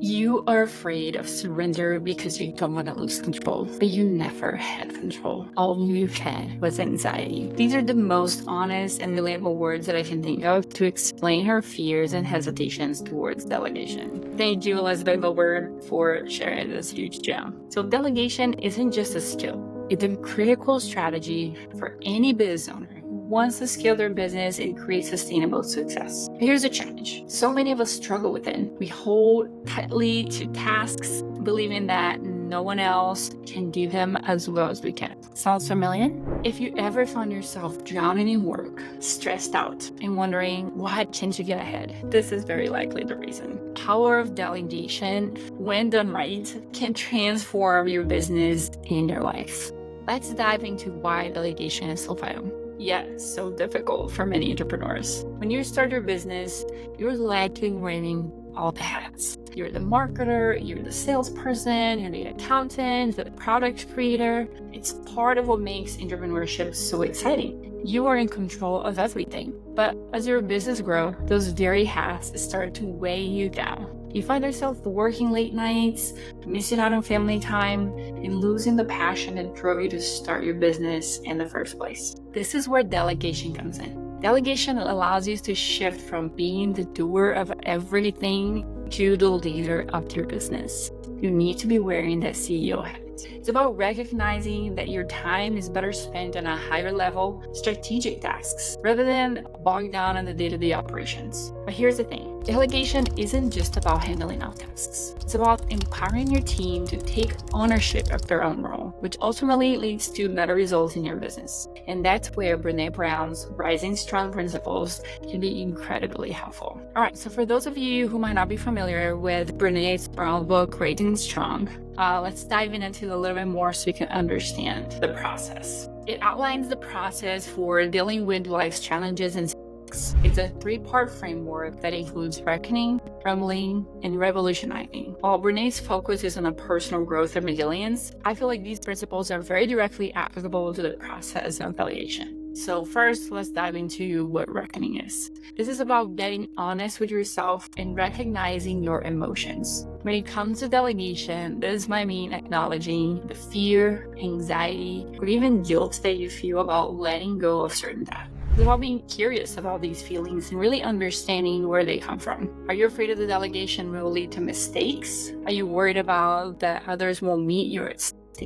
You are afraid of surrender because you don't want to lose control, but you never had control. All you had was anxiety. These are the most honest and relatable words that I can think of to explain her fears and hesitations towards delegation. Thank you, Elizabeth Gilbert, for sharing this huge gem. So delegation isn't just a skill. It's a critical strategy for any business owner wants to scale their business and create sustainable success. Here's a challenge. So many of us struggle with it. We hold tightly to tasks, believing that no one else can do them as well as we can. Sounds familiar? If you ever found yourself drowning in work, stressed out, and wondering why can't you get ahead, this is very likely the reason. Power of delegation, when done right, can transform your business and your life. Let's dive into why delegation is so vital. Yes, so difficult for many entrepreneurs. When you start your business, you're likely wearing all the hats. You're the marketer, you're the salesperson, you're the accountant, the product creator. It's part of what makes entrepreneurship so exciting. You are in control of everything. But as your business grows, those very hats start to weigh you down. You find yourself working late nights, missing out on family time, and losing the passion that drove you to start your business in the first place. This is where delegation comes in. Delegation allows you to shift from being the doer of everything to the leader of your business. You need to be wearing that CEO hat. It's about recognizing that your time is better spent on a higher level strategic tasks rather than bogged down in the day-to-day operations. But here's the thing. Delegation isn't just about handling out tasks. It's about empowering your team to take ownership of their own role, which ultimately leads to better results in your business. And that's where Brene Brown's Rising Strong principles can be incredibly helpful. All right, so for those of you who might not be familiar with Brene Brown's book, Rising Strong, let's dive into a little bit more so we can understand the process. It outlines the process for dealing with life's challenges and setbacks. It's a 3-part framework that includes reckoning, trembling, and revolutionizing. While Brene's focus is on a personal growth and resilience, I feel like these principles are very directly applicable to the process of delegation. So first, let's dive into what reckoning is. This is about getting honest with yourself and recognizing your emotions. When it comes to delegation, this might mean acknowledging the fear, anxiety, or even guilt that you feel about letting go of certain tasks. It's about being curious about these feelings and really understanding where they come from. Are you afraid of the delegation will lead to mistakes? Are you worried about that others won't meet your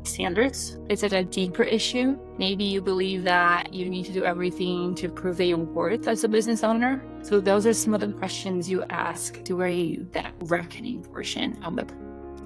standards? Is it a deeper issue? Maybe you believe that you need to do everything to prove that you're worth as a business owner. So those are some of the questions you ask to weigh that reckoning portion of the.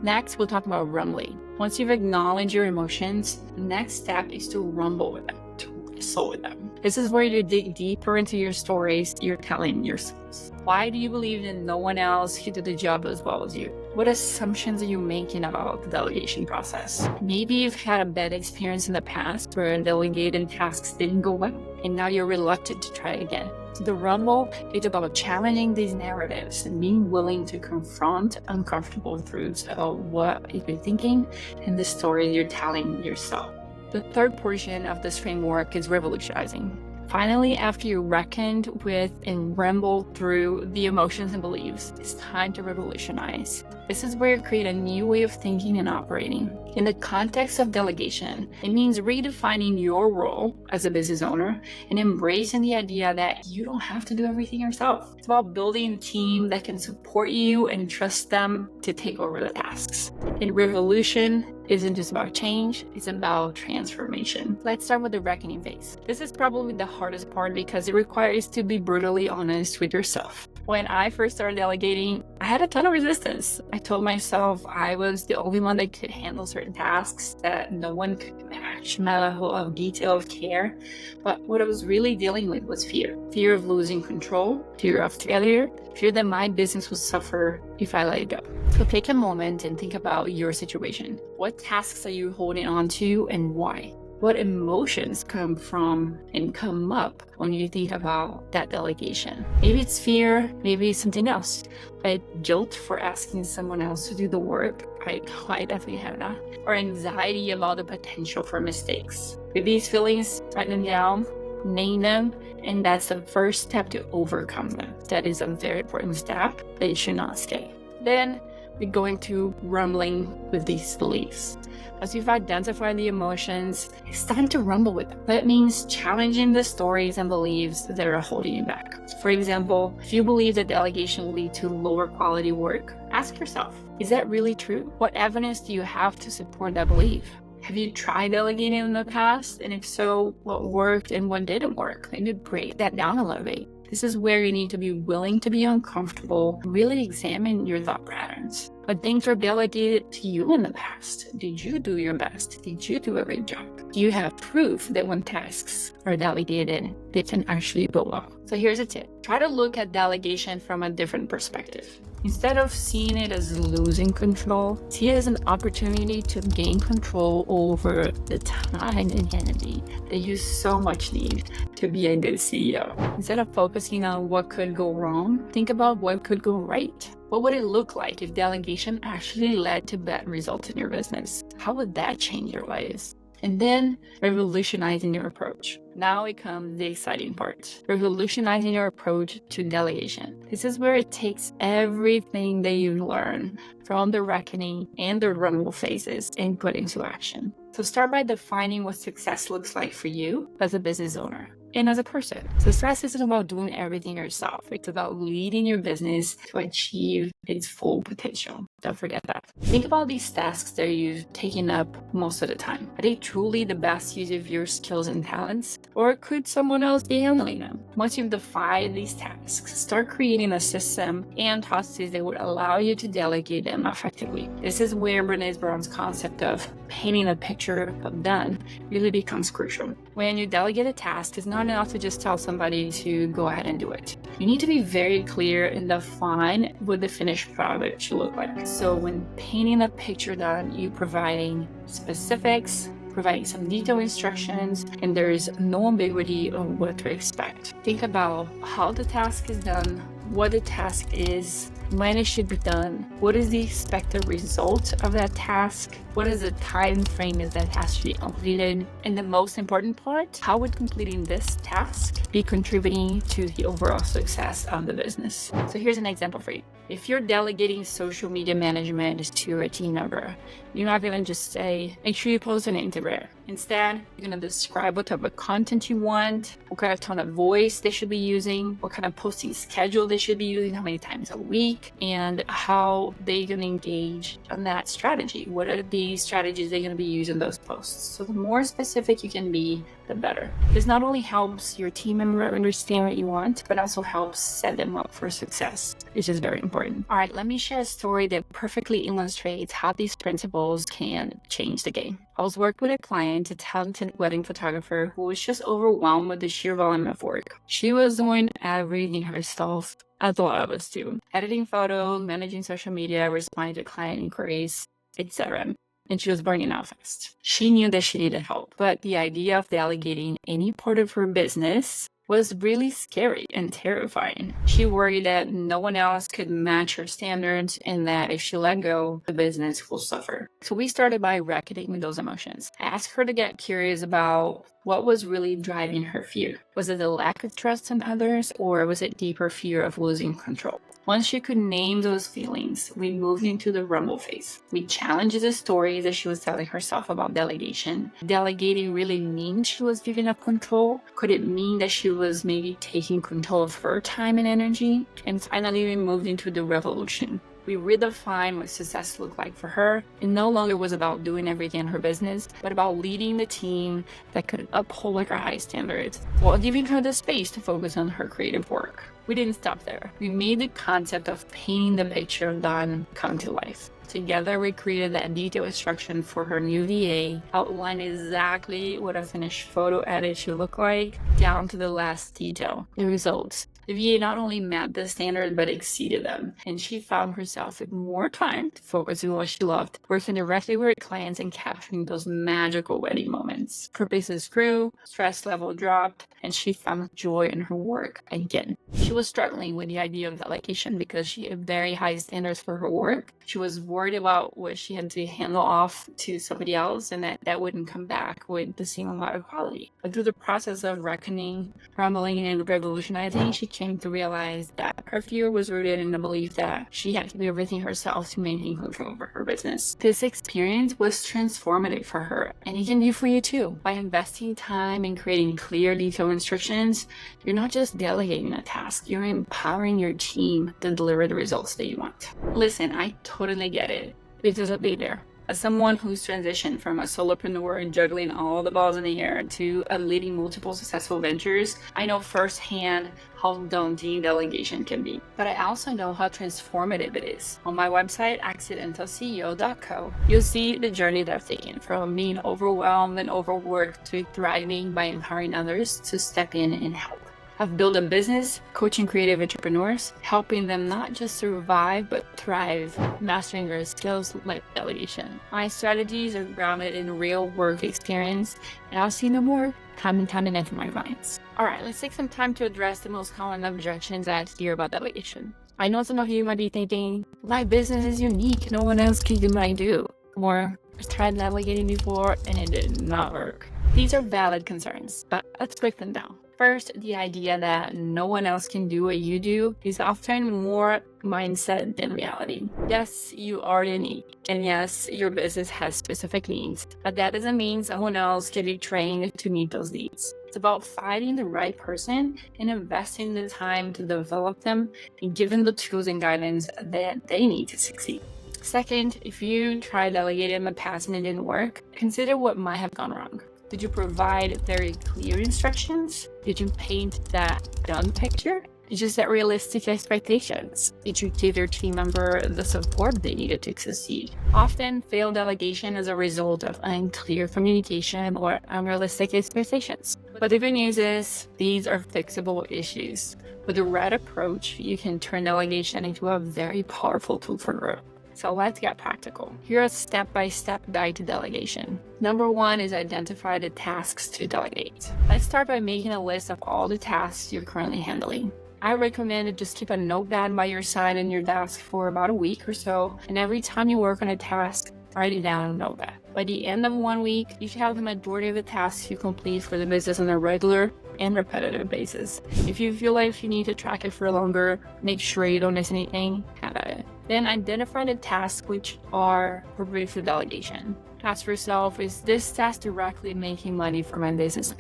Next, we'll talk about rumbling. Once you've acknowledged your emotions, the next step is to rumble with them, to wrestle with them. This is where you dig deeper into your stories you're telling yourselves. Why do you believe that no one else can do the job as well as you? What assumptions are you making about the delegation process? Maybe you've had a bad experience in the past where delegated tasks didn't go well, and now you're reluctant to try again. The rumble is about challenging these narratives and being willing to confront uncomfortable truths about what you're thinking and the story you're telling yourself. The third portion of this framework is revolutionizing. Finally, after you reckoned with and rambled through the emotions and beliefs, it's time to revolutionize. This is where you create a new way of thinking and operating. In the context of delegation, it means redefining your role as a business owner and embracing the idea that you don't have to do everything yourself. It's about building a team that can support you and trust them to take over the tasks. And revolution isn't just about change, it's about transformation. Let's start with the reckoning phase. This is probably the hardest part because it requires to be brutally honest with yourself. When I first started delegating, I had a ton of resistance. I told myself I was the only one that could handle certain tasks, that no one could match my level of detail of care. But what I was really dealing with was fear. Fear of losing control, fear of failure, fear that my business would suffer if I let it go. So take a moment and think about your situation. What tasks are you holding on to and why? What emotions come from and come up when you think about that delegation? Maybe it's fear, maybe it's something else. But guilt for asking someone else to do the work. I definitely have that. Or anxiety about the potential for mistakes. With these feelings, write them down, name them, and that's the first step to overcome them. That is a very important step that you should not skip. Then You're going to rumbling with these beliefs. As you've identified the emotions, it's time to rumble with them. That means challenging the stories and beliefs that are holding you back. For example, if you believe that delegation will lead to lower quality work, ask yourself, is that really true? What evidence do you have to support that belief? Have you tried delegating in the past? And if so, what worked and what didn't work? Maybe break that down a little bit. This is where you need to be willing to be uncomfortable, really examine your thought patterns. But things were delegated to you in the past. Did you do your best? Did you do a great job? Do you have proof that when tasks are delegated, they can actually go well? So here's a tip. Try to look at delegation from a different perspective. Instead of seeing it as losing control, see it as an opportunity to gain control over the time and energy that you so much need to be a good CEO. Instead of focusing on what could go wrong, think about what could go right. What would it look like if delegation actually led to better results in your business? How would that change your lives? And then revolutionizing your approach. Now it comes the exciting part. Revolutionizing your approach to delegation. This is where it takes everything that you learn from the reckoning and the rumble phases and put into action. So start by defining what success looks like for you as a business owner and as a person. Success isn't about doing everything yourself. It's about leading your business to achieve its full potential. Don't forget that. Think about these tasks that you're taking up most of the time. Are they truly the best use of your skills and talents? Or could someone else be handling them? Once you've defined these tasks, start creating a system and processes that would allow you to delegate them effectively. This is where Brene Brown's concept of painting a picture of done really becomes crucial. When you delegate a task, it's not enough to just tell somebody to go ahead and do it. You need to be very clear and define what the finished product should look like. So when painting a picture done, you're providing specifics, providing some detailed instructions, and there is no ambiguity on what to expect. Think about how the task is done, what the task is, when it should be done, what is the expected result of that task, what is the time frame that has to be completed, and the most important part, how would completing this task be contributing to the overall success of the business? So here's an example for you. If you're delegating social media management to a team member, you're not going to just say, make sure you post on Instagram. Instead, you're going to describe what type of content you want, what kind of tone of voice they should be using, what kind of posting schedule they should be using, how many times a week, and how they're going to engage on that strategy. What are the strategies they're going to be using those posts? So the more specific you can be, the better. This not only helps your team member understand what you want, but also helps set them up for success, which is very important. All right, let me share a story that perfectly illustrates how these principles can change the game. I was working with a client, a talented wedding photographer who was just overwhelmed with the sheer volume of work. She was doing everything herself, as a lot of us do. Editing photos, managing social media, responding to client inquiries, etc. And she was burning out fast. She knew that she needed help, but the idea of delegating any part of her business was really scary and terrifying. She worried that no one else could match her standards and that if she let go, the business will suffer. So we started by reckoning with those emotions. I asked her to get curious about what was really driving her fear. Was it the lack of trust in others, or was it deeper fear of losing control? Once she could name those feelings, we moved into the rumble phase. We challenged the stories that she was telling herself about delegation. Delegating really means she was giving up control? Could it mean that she was maybe taking control of her time and energy? And finally, we moved into the revolution. We redefined what success looked like for her. It no longer was about doing everything in her business, but about leading the team that could uphold her high standards while giving her the space to focus on her creative work. We didn't stop there. We made the concept of painting the picture of done come to life. Together, we created that detailed instruction for her new VA, outlined exactly what a finished photo edit should look like, down to the last detail. The results. The VA not only met the standard, but exceeded them. And she found herself with more time to focus on what she loved, working directly with her clients and capturing those magical wedding moments. Her business grew, stress level dropped, and she found joy in her work again. She was struggling with the idea of delegation because she had very high standards for her work. She was worried about what she had to handle off to somebody else and that wouldn't come back with the same amount of quality. But through the process of reckoning, rumbling, and revolutionizing, she came to realize that her fear was rooted in the belief that she had to do everything herself to maintain control over her business. This experience was transformative for her, and it can be for you too. By investing time in creating clear, detailed instructions, you're not just delegating a task, you're empowering your team to deliver the results that you want. Listen, I totally get it, because I've been there. As someone who's transitioned from a solopreneur and juggling all the balls in the air to leading multiple successful ventures, I know firsthand how daunting delegation can be. But I also know how transformative it is. On my website, 𝐓𝐚𝐤𝐬, you'll see the journey that I've taken from being overwhelmed and overworked to thriving by empowering others to step in and help. I've built a business coaching creative entrepreneurs, helping them not just survive, but thrive, mastering their skills like delegation. My strategies are grounded in real work experience, and I'll see no more coming into my clients. All right, let's take some time to address the most common objections I hear about delegation. I know some of you might be thinking, my business is unique, no one else can do what I do. Or, I've tried delegating before and it did not work. These are valid concerns, but let's break them down. First, the idea that no one else can do what you do is often more mindset than reality. Yes, you are unique, and yes, your business has specific needs, but that doesn't mean someone else can be trained to meet those needs. It's about finding the right person and investing the time to develop them and give them the tools and guidance that they need to succeed. Second, if you tried delegating in the past and it didn't work, consider what might have gone wrong. Did you provide very clear instructions? Did you paint that done picture? Did you set realistic expectations? Did you give your team member the support they needed to succeed? Often, failed delegation is a result of unclear communication or unrealistic expectations. But the good news is, these are fixable issues. With the right approach, you can turn delegation into a very powerful tool for growth. So let's get practical. Here's a step-by-step guide to delegation. Number 1 is identify the tasks to delegate. Let's start by making a list of all the tasks you're currently handling. I recommend to just keep a notepad by your side in your desk for about a week or so, and every time you work on a task, write it down in a notepad. By the end of 1 week, you should have the majority of the tasks you complete for the business on a regular and repetitive basis. If you feel like you need to track it for longer, make sure you don't miss anything, have at it. Then identify the tasks which are appropriate for delegation. Ask yourself, is this task directly making money for my business?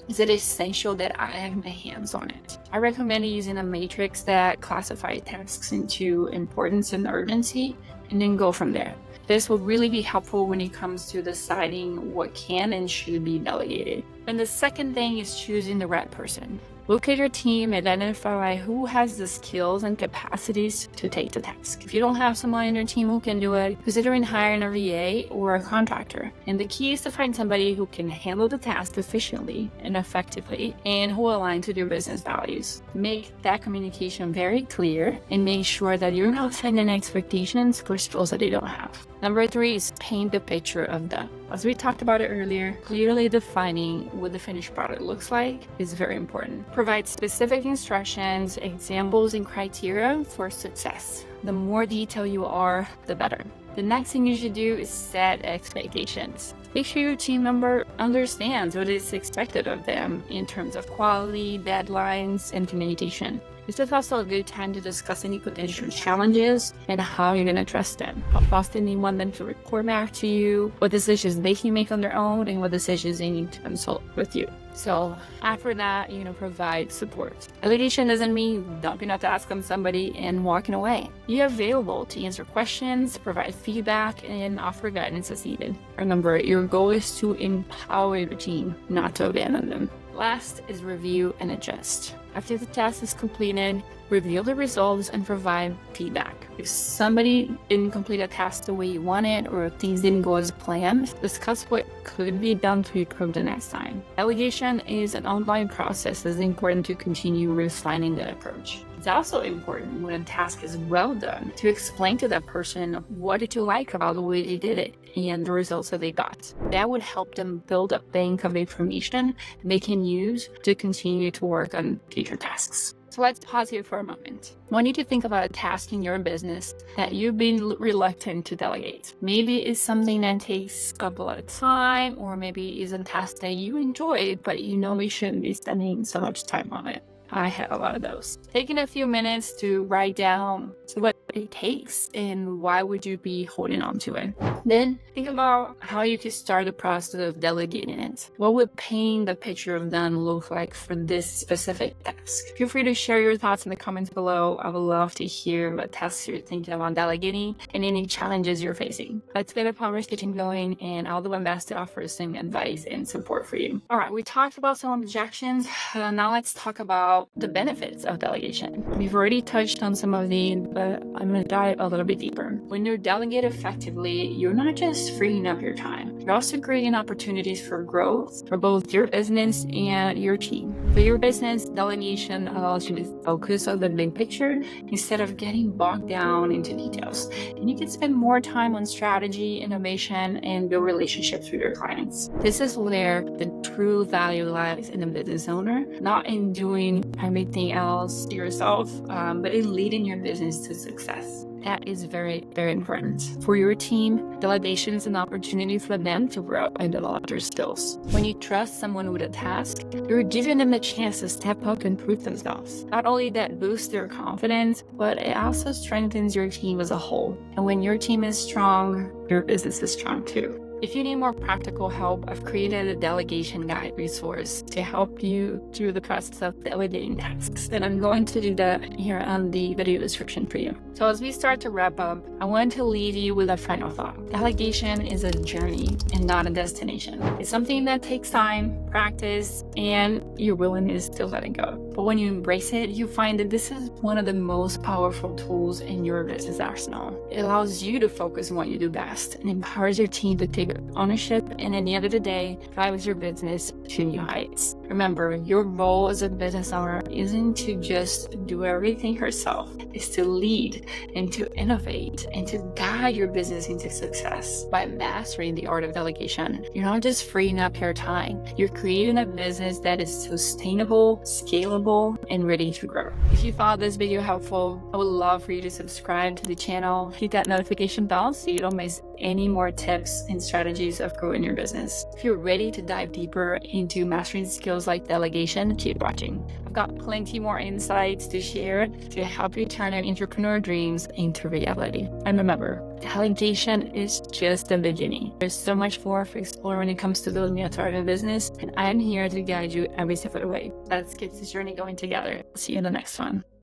Is it essential that I have my hands on it? I recommend using a matrix that classifies tasks into importance and urgency, and then go from there. This will really be helpful when it comes to deciding what can and should be delegated. And the second thing is choosing the right person. Look at your team and identify who has the skills and capacities to take the task. If you don't have someone in your team who can do it, considering hiring a VA or a contractor. And the key is to find somebody who can handle the task efficiently and effectively and who align to your business values. Make that communication very clear and make sure that you're not setting expectations for skills that they don't have. Number 3 is paint the picture of that. As we talked about it earlier, clearly defining what the finished product looks like is very important. Provide specific instructions, examples, and criteria for success. The more detailed you are, the better. The next thing you should do is set expectations. Make sure your team member understands what is expected of them in terms of quality, deadlines, and communication. This is also a good time to discuss any potential challenges and how you're going to address them. How often you want them to report back to you, what decisions they can make on their own, and what decisions they need to consult with you. So after that, provide support. Delegation doesn't mean dumping a task on somebody and walking away. You're available to answer questions, provide feedback, and offer guidance as needed. Remember, your goal is to empower your team, not to abandon them. Last is review and adjust. After the task is completed, review the results and provide feedback. If somebody didn't complete a task the way you wanted or if things didn't go as planned, discuss what could be done to improve the next time. Delegation is an ongoing process. It's important to continue refining the approach. It's also important when a task is well done to explain to that person what did you like about the way they did it and the results that they got. That would help them build a bank of information they can use to continue to work on future tasks. So let's pause here for a moment. I want you to think about a task in your business that you've been reluctant to delegate. Maybe it's something that takes up a lot of time, or maybe it's a task that you enjoy, but you shouldn't be spending so much time on it. I had a lot of those. Taking a few minutes to write down what it takes and why would you be holding on to it. Then think about how you could start the process of delegating it. What would paint the picture of done look like for this specific task? Feel free to share your thoughts in the comments below. I would love to hear what tasks you're thinking about delegating and any challenges you're facing. Let's get a conversation going, and I'll do my best to offer some advice and support for you. All right, we talked about some objections. Now let's talk about the benefits of delegation. We've already touched on some of these, but I'm going to dive a little bit deeper. When you delegate effectively, you're not just freeing up your time, you're also creating opportunities for growth for both your business and your team. For your business, delegation allows you to focus on the big picture instead of getting bogged down into details. And you can spend more time on strategy, innovation, and build relationships with your clients. This is where the true value lies in the business owner, not in doing everything else yourself, but in leading your business to success. That is very, very important. For your team, delegation is an opportunity for them to grow and develop their skills. When you trust someone with a task, you're giving them a chance to step up and prove themselves. Not only that boosts their confidence, but it also strengthens your team as a whole. And when your team is strong, your business is strong too. If you need more practical help, I've created a delegation guide resource to help you through the process of delegating tasks. And I'm going to do that here on the video description for you. So as we start to wrap up, I want to leave you with a final thought. Delegation is a journey and not a destination. It's something that takes time, practice, and your willingness to let it go. But when you embrace it, you find that this is one of the most powerful tools in your business arsenal. It allows you to focus on what you do best and empowers your team to take ownership, and at the end of the day, drives your business to new heights. Remember, your role as a business owner isn't to just do everything yourself. It's to lead and to innovate and to guide your business into success. By mastering the art of delegation, you're not just freeing up your time, you're creating a business that is sustainable, scalable, and ready to grow. If you found this video helpful, I would love for you to subscribe to the channel, hit that notification bell so you don't miss any more tips and strategies of growing your business. If you're ready to dive deeper into mastering skills like delegation, keep watching. I've got plenty more insights to share to help you turn your entrepreneur dreams into reality. And remember, delegation is just the beginning. There's so much more to explore when it comes to building a thriving business, and I'm here to guide you every step of the way. Let's get this journey going together. See you in the next one.